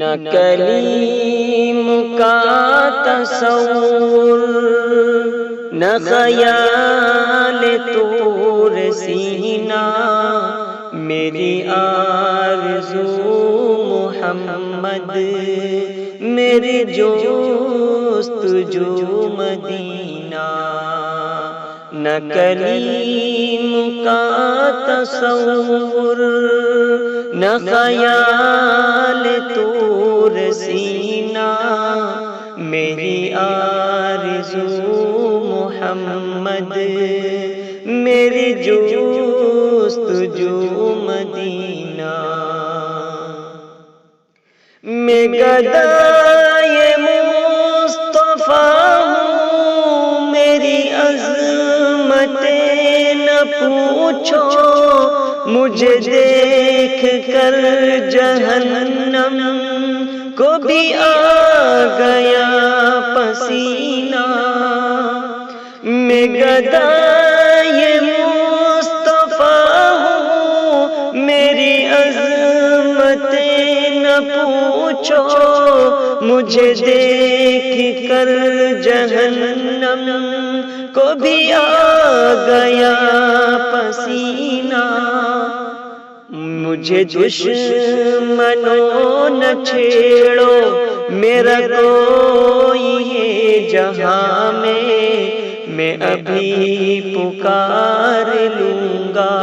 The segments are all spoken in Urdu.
نہ کلیم کا تصور، نہ خیال طور سینہ، میری آرزو محمد، میری جستجو مدینہ۔ نہ کلیم کا تصور، نہ خیال طور سینہ، میری آرزو محمد، میری جستجو مدینہ۔ میں گدائے مصطفیٰ ہوں، میری عظمتیں نہ پوچھو، مجھے دیکھ کر جہنم کو بھی آ گیا پسینہ۔ میں گدائے مصطفیٰ ہوں، میری عظمتیں نہ پوچھو، مجھے دیکھ کر جہنم کو بھی آ گیا پسینہ۔ مجھے دشمنوں نہ چھیڑو، میرا کوئی ہے جہاں میں ابھی پکار لوں گا،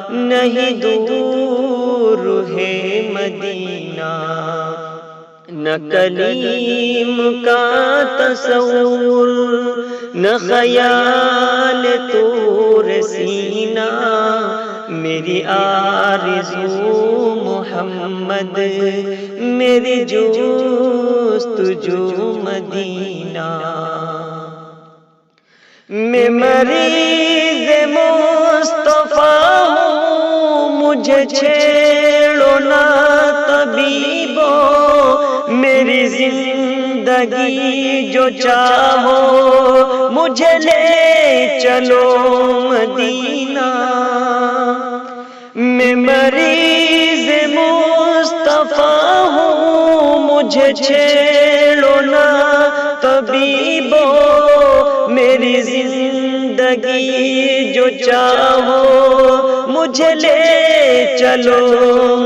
نہیں دور ہے مدینہ۔ نہ کلیم کا تصور، نہ خیال طور سینہ، میری آرزو محمد، میری جستجو مدینہ۔ میں مریض مصطفیٰ ہوں، مجھے چھیڑو نہ طبیبو، میری زندگی جو چاہو مجھے لے چلو مدینہ۔ میں مریض مصطفیٰ ہوں، مجھے چھیڑو نہ طبیبو، میری زندگی جو چاہو مجھے لے چلو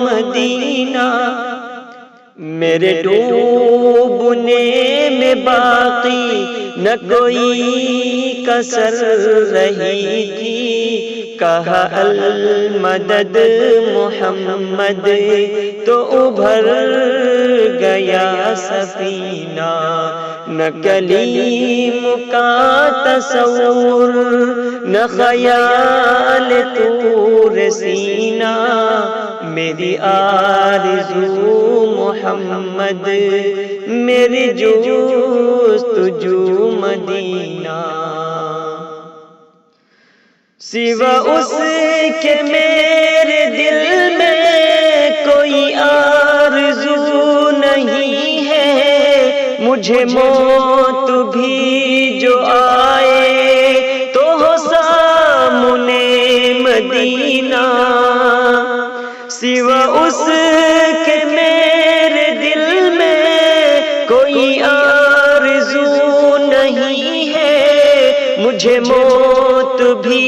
مدینہ۔ میرے ڈوبنے میں باقی نہ کوئی کسر رہی تھی، کہا المدد محمد تو ابھر گیا سفینہ۔ نہ کلیم کا تصور، نہ خیال طور سینہ، میری آرزو محمد، میری جستجو مدینہ۔ سوا اس کے میرے دل میں کوئی آرزو نہیں ہے، مجھے موت بھی جو آئے تو ہو سامنے مدینہ۔ سوا اس کے میرے دل میں کوئی آرزو نہیں ہے، مجھے موت بھی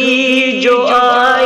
جو آئے